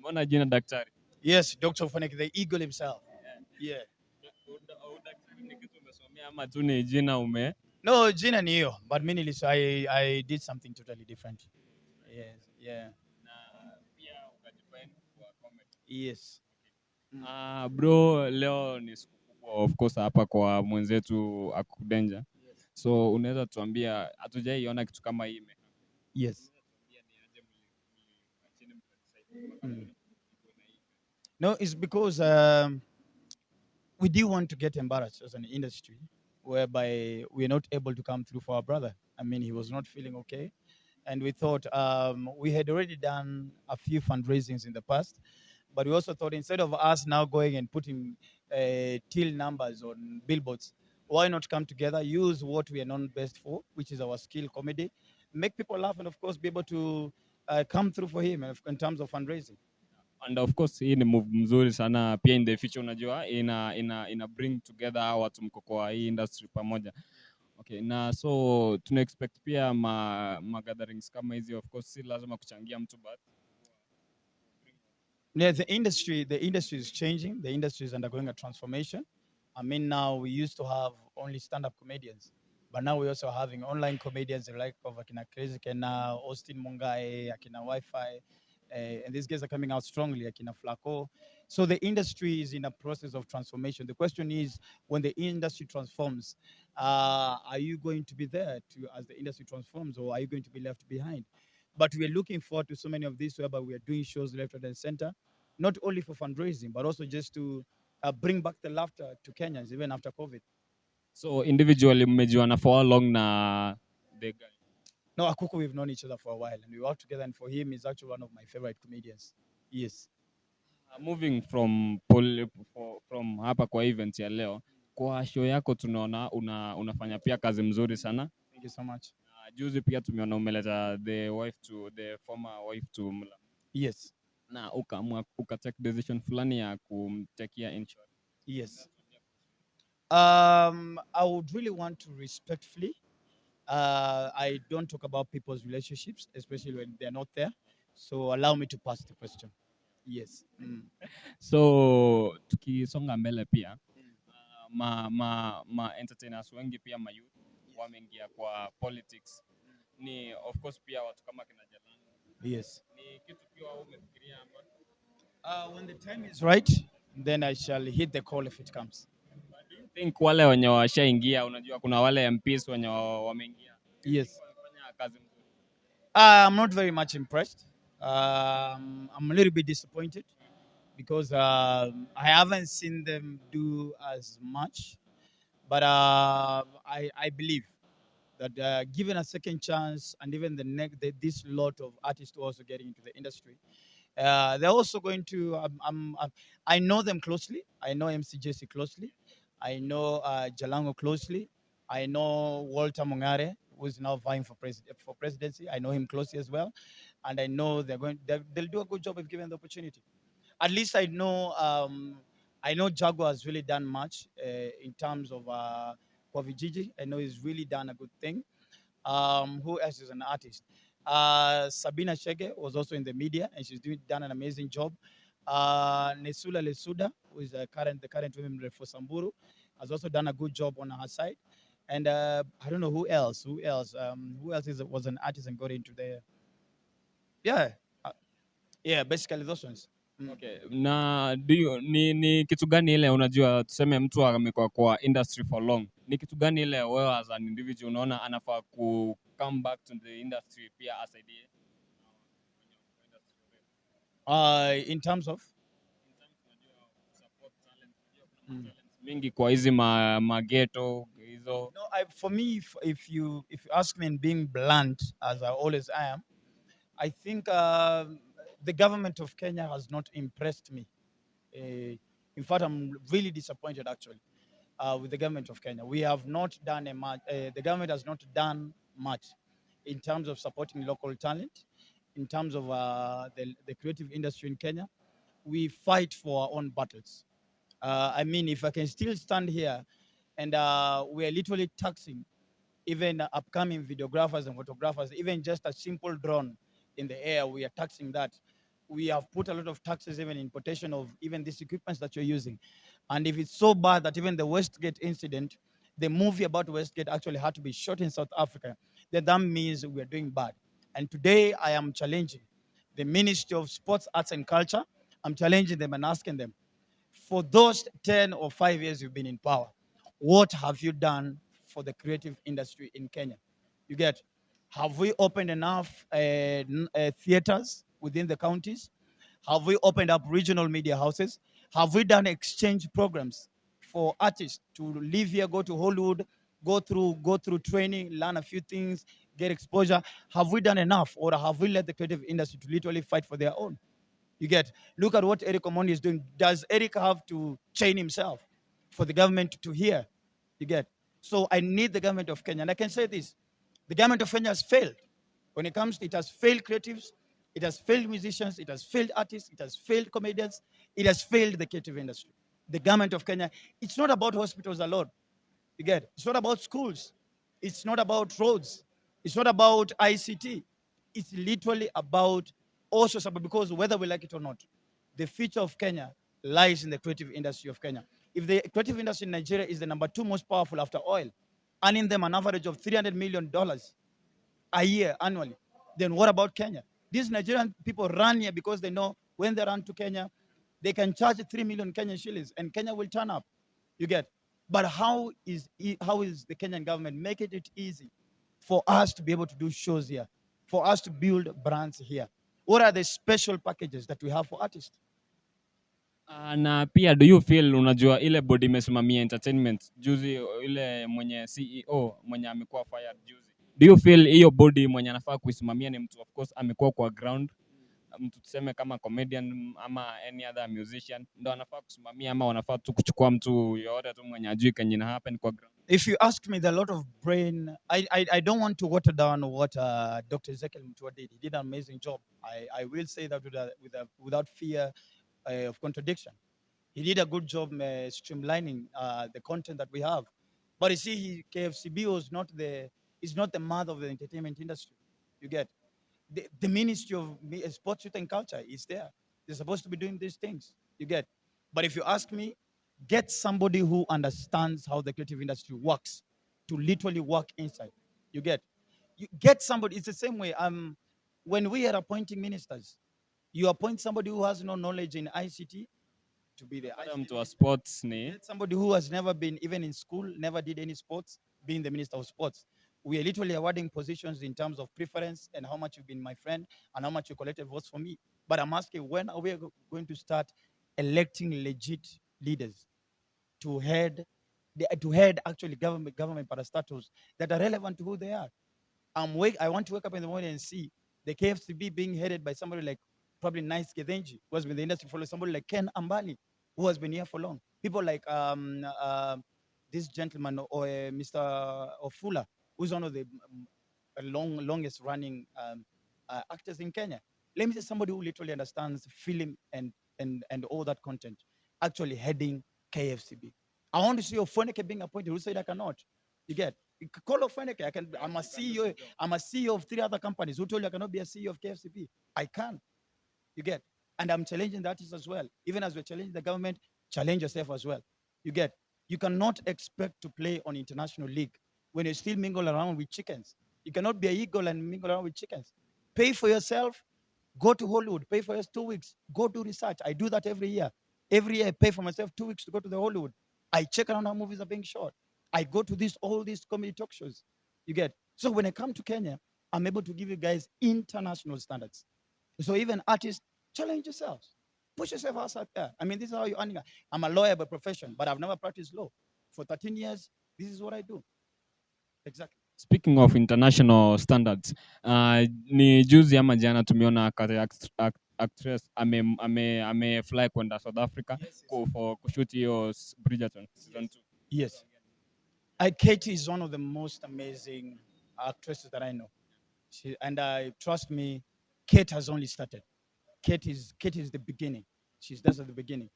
Mbona jina daktari? Yes, Dr. OFWENEKE, the eagle himself. Yeah. Daktari ni kitu umesomea ama tu ni jina ume? No, jina ni hiyo, but mimi I did something totally different. Yes, yeah. Na pia ukajifine kwa comedy. Yes. Bro, leo ni siku kubwa of course hapa kwa mwenzetu Akudenja. So unaweza tuambia hatujaiona kitu kama hii Yes. No, it's because we do want to get embarrassed as an industry whereby we're not able to come through for our brother. I mean, he was not feeling okay. And we thought we had already done a few fundraisings in the past, but we also thought instead of us now going and putting till numbers on billboards, why not come together, use what we are known best for, which is our skill comedy, make people laugh, and of course be able to come through for him in terms of fundraising. And of course hii ni move mzuri sana pia in the future unajua ina bring together hawa watu mko kwa hii industry pamoja. Okay, na so tuna expect pia ma gatherings kama hizi of course si lazima kuchangia mtu but yeah, the industry is changing. The industry is undergoing a transformation. I mean, now we used to have only stand-up comedians, but now we're also having online comedians like of Akina Crazy Kena, Austin Mungai, Akina Wi-Fi, and these guys are coming out strongly, Akina Flaco. So the industry is in a process of transformation. The question is, when the industry transforms, are you going to be there to as the industry transforms, or are you going to be left behind? But we're looking forward to so many of these whereby we are doing shows left, right, and center, not only for fundraising, but also just to bring back the laughter to Kenyans, even after COVID. So individually mmejuana for how long na the guy? No, Akuku, we've known each other for a while, and we work together, and for him, he's actually one of my favorite comedians. Yes. Moving from from hapa kwa event ya leo, kwa show yako tunaona unafanya pia kazi mzuri sana. Thank you so much. Juzi pia tumeona umeleta the former wife to Mla. Yes. Na ukatake decision fulani ya kumtakia insurance. Yes. I would really want to respectfully. I don't talk about people's relationships, especially when they're not there. So allow me to pass the question. Yes. So tukisonga mbele pia ma entertainers wengi pia ma youth wameingia kwa politics. Ni of course pia watu kama kina Jalan. Yes. Ni kitu pia umefikiria hapa? When the time is right, then I shall hit the call if it comes. I think wale wenye washaingia, unajua kuna wale MPs wenye wameingia. Yes. Wanafanya kazi mzuri. I'm not very much impressed. I'm a little bit disappointed because I haven't seen them do as much. But I believe that given a second chance and even this lot of artists who are also getting into the industry, they're also going to. I know them closely. I know MC Jesse closely. I know Jalango closely. I know Walter Mungare, who is now vying for presidency. I know him closely as well, and I know they'll do a good job if given the opportunity. At least I know. I know Jago has really done much in terms of for Vijiji. I know he's really done a good thing. Who else is an artist? Sabina Shege was also in the media, and she's done an amazing job. Nesula Lesuda, who is the current women rep for Samburu, has also done a good job on her side. And I don't know who else. Who else was an artist and got into the yeah, basically those ones. Okay. Na ni kitu gani ile unajua tuseme mtu amekuwa kwa industry for long. Ni kitu gani ile wewe as an individual unaona anafaa ku come back to the industry pia asaidie? In terms of support talent mingi kwa hizi mageto hizo. No, for me, if you ask me, and being blunt as I always am, I think the government of Kenya has not impressed me. In fact, I'm really disappointed actually with the government of Kenya. We have not done much. The government has not done much in terms of supporting local talent, in terms of the creative industry in Kenya. We fight for our own battles. I mean, if I can still stand here and we are literally taxing even upcoming videographers and photographers, even just a simple drone in the air, we are taxing that. We have put a lot of taxes, even importation of even these equipments that you're using. And if it's so bad that even the Westgate incident, the movie about Westgate actually had to be shot in South Africa, then that means we're doing bad. And today I am challenging the Ministry of Sports, Arts and Culture. I'm challenging them and asking them, for those 10 or 5 years you've been in power, what have you done for the creative industry in Kenya? You get, have we opened enough theaters within the counties? Have we opened up regional media houses? Have we done exchange programs for artists to live here, go to Hollywood, go through training, learn a few things, get exposure? Have we done enough, or have we let the creative industry to literally fight for their own? You get, look at what Eric Omondi is doing. Does Eric have to chain himself for the government to hear? You get. So I need the government of Kenya. And I can say this, the government of Kenya has failed. When it comes to, it has failed creatives, it has failed musicians, it has failed artists, it has failed comedians, it has failed the creative industry. The government of Kenya, it's not about hospitals alone. You get, it's not about schools, it's not about roads, it's not about ICT. It's literally about also something, because whether we like it or not, the future of Kenya lies in the creative industry of Kenya. If the creative industry in Nigeria is the number 2 most powerful after oil, earning them an average of $300 million a year annually, then what about Kenya? These Nigerian people run here because they know when they run to Kenya, they can charge 3 million Kenyan shillings and Kenya will turn up. You get. But how is the Kenyan government making it easy for us to be able to do shows here, for us to build brands here? What are the special packages that we have for artists? Na pia do you feel, unajua ile body imesimamia entertainment juzi, ile mwenye CEO mwenye amekuwa fired juzi, do you feel hiyo body mwenye anafaa kuisimamia ni mtu of course amekuwa kwa ground, mtu tuseme kama comedian ama any other musician ndo anafaa kusimamia, ama wanafaa tu kuchukua mtu yoyote tu mwenye ajui kenye ina happen kwa ground? If you ask me, there are a lot of brain. I don't want to water down what Dr. Ezekiel Mutua did. He did an amazing job. I will say that without fear of contradiction. He did a good job streamlining the content that we have. But you see, KFCB is not the mother of the entertainment industry. You get, the Ministry of Sports, Youth and Culture is there. They're supposed to be doing these things. You get. But if you ask me, get somebody who understands how the creative industry works to literally work inside. You get. You get somebody. It's the same way. When we are appointing ministers, you appoint somebody who has no knowledge in ICT to be the Hata mtu wa sports ni Get somebody who has never been even in school, never did any sports, being the minister of sports. We are literally awarding positions in terms of preference and how much you've been my friend and how much you collected votes for me. But I'm asking, when are we going to start electing legit leaders to head actually government parastatals that are relevant to who they are? I want to wake up in the morning and see the KFCB being headed by somebody like probably Nice Kedenji, who has been in the industry for somebody like Ken Ambani, who has been here for long. People like this gentleman, or Mr. Ofula, who's one of the longest running actors in Kenya. Let me say somebody who literally understands film and all that content, actually heading KFCB. I want to see OFWENEKE being appointed. Who said I cannot? You get. You call OFWENEKE. I'm a CEO. I'm a CEO of 3 other companies. Who told you I cannot be a CEO of KFCB? I can. You get. And I'm challenging the artists as well. Even as we're challenging the government, challenge yourself as well. You get. You cannot expect to play on international league when you still mingle around with chickens. You cannot be a eagle and mingle around with chickens. Pay for yourself. Go to Hollywood. Pay for yourself 2 weeks. Go do research. I do that every year. Every year I pay for myself 2 weeks to go to the Hollywood. I check around how movies are being shot. I go to all these comedy talk shows. You get. So when I come to Kenya, I'm able to give you guys international standards. So even artists, challenge yourselves. Push yourself outside there. I mean, this is how you earn. I'm a lawyer by profession, but I've never practiced law. For 13 years, this is what I do. Exactly. Speaking of international standards, ni juzi ama jana tumeona actress ame fly kwenda South Africa for kushoot hiyo Bridgerton season 2. Yes. Katie is one of the most amazing actresses that I know. Trust me, Kate has only started. Kate is the beginning. She's just at the beginning.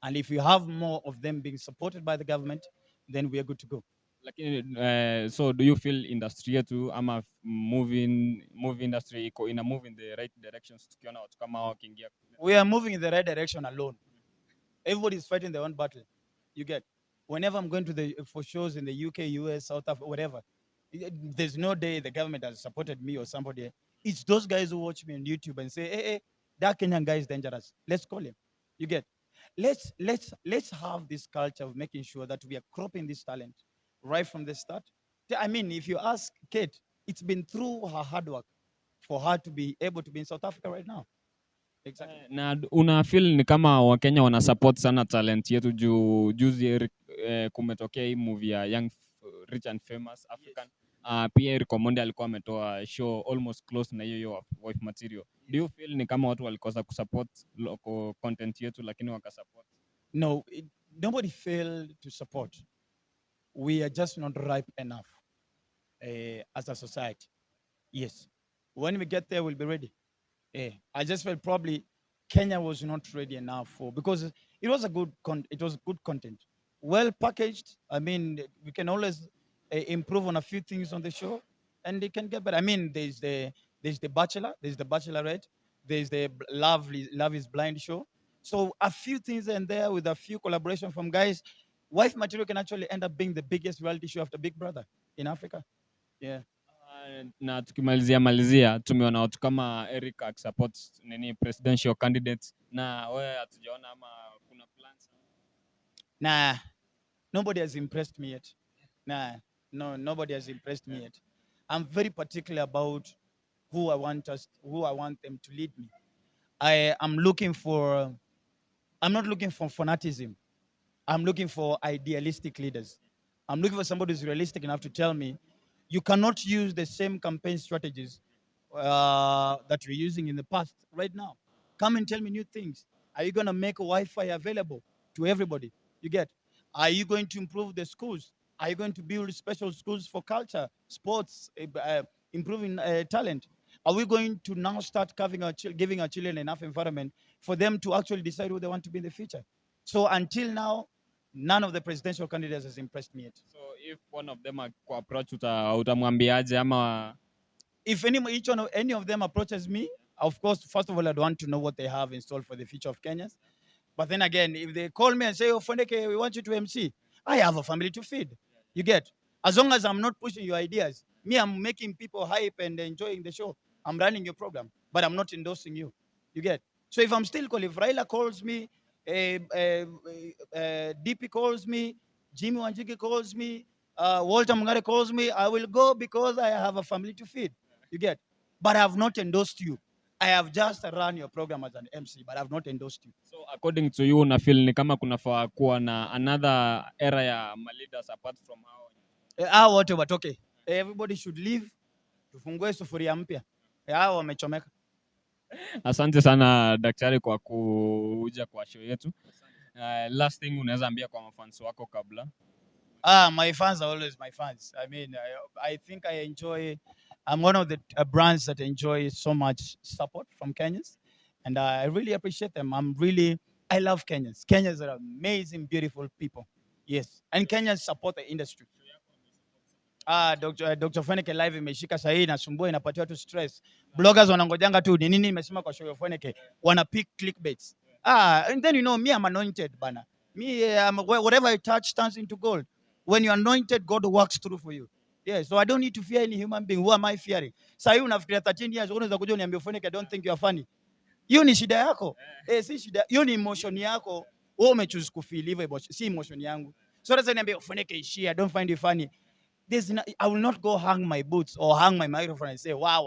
And if you have more of them being supported by the government, then we are good to go. Lakini so do you feel industry yetu ama movie industry iko ina move in the right directions tukiona watu kama hao wakiingia? We are moving in the right direction alone. Everybody is fighting their own battle. You get. Whenever I'm going to the for shows in the UK, US, South Africa, whatever, there's no day the government has supported me or somebody. It's those guys who watch me on YouTube and say, "Hey, that Kenyan guy is dangerous. Let's call him." You get. Let's have this culture of making sure that we are cropping this talent right from the start. I mean, if you ask Kate, it's been through her hard work for her to be able to be in South Africa right now. Exactly. Na una feel ni kama Wakenya wana support sana talent yetu juu juzi kumetokea hii movie ya Young Rich and Famous African. Pia Eric Omondi alikuwa ametoa show almost close na hiyo wife material. Do you feel ni kama watu walikosa kusupport local content yetu lakini wakasupport? No, nobody failed to support. We are just not ripe enough as a society. Yes. When we get there, we'll be ready. I just felt probably Kenya was not ready enough for, because it was it was good content, well packaged. I mean, we can always improve on a few things on the show, and it can get better. I mean, there's the Bachelor, there's the Bachelorette, there's the Love is Blind show. So a few things in there with a few collaboration from guys. Wife Material can actually end up being the biggest reality show after Big Brother in Africa. Yeah. Na tukimalizia tumeona watu kama Eric akisupport nini presidential candidates, na wewe hatujaona ama kuna plans? Nah, nobody has impressed me yet. Nah, no, nobody has impressed me yet. I'm very particular about who I want them to lead me. I'm not looking for fanatism. I'm looking for idealistic leaders. I'm looking for somebody who's realistic enough to tell me you cannot use the same campaign strategies that you're using in the past right now. Come and tell me new things. Are you going to make Wi-Fi available to everybody? You get? Are you going to improve the schools? Are you going to build special schools for culture, sports, improving talent? Are we going to now start giving our children enough environment for them to actually decide who they want to be in the future? So until now, none of the presidential candidates has impressed me yet. So if one of them approach utamwambiaje ama? If any of them approaches me, of course, first of all, I'd want to know what they have installed for the future of Kenyans. But then again, if they call me and say, "Oh, Foneke, we want you to MC," I have a family to feed. You get? As long as I'm not pushing your ideas, me, I'm making people hype and enjoying the show. I'm running your program, but I'm not endorsing you. You get? So if I'm still calling, if Raila calls me, DP calls me, Jimmy Wanjigi calls me, Walter Mungare calls me, I will go because I have a family to feed. You get? But I have not endorsed you. I have just run your program as an MC, but I have not endorsed you. So according to you, una feel ni kama kunafaa kuwa na another era ya leaders apart from hao? Wote watoke. Everybody should leave. Tufungue sufuria mpya. Hao wamechomeka. Asante sana daktari kwa kuja kwa show yetu. Last thing unaweza ambia kwa mafans wako kabla? My fans are always my fans. I mean, I think I'm one of the brands that enjoy so much support from Kenyans, and I really appreciate them. I love Kenyans. Kenyans are amazing, beautiful people. Yes, and Kenyans support the industry. Dr. Feneke live imeshika sahihi, inasumbua, inapatia tu stress. Bloggers wanangojanga tu ni nini imesema kwa show ya Feneke, wana pick clickbaits. And then me, I'm anointed bana. Me, whatever I touch turns into gold. When you're anointed, God works through for you. Yeah, so I don't need to fear any human being. Who am I fearing? Sasa hivi unafikiria 13 years unaweza kuja uniambie Feneke, I don't think you are funny. Hiyo ni shida yako. Si shida. Hiyo ni emotion yako. Wewe umechoose kufeel hivyo, si emotion yangu. So sasa niambie Feneke ishia, I don't find you funny. I will not go hang my boots or hang my microphone and say, wow.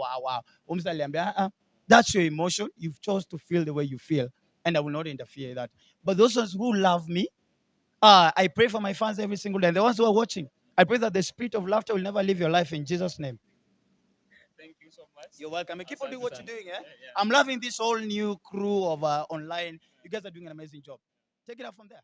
That's your emotion. You've chose to feel the way you feel, and I will not interfere in that. But those ones who love me, I pray for my fans every single day. And the ones who are watching, I pray that the spirit of laughter will never leave your life in Jesus' name. Thank you so much. You're welcome. And keep on doing what you're doing. Yeah. I'm loving this whole new crew of online. You guys are doing an amazing job. Take it out from there.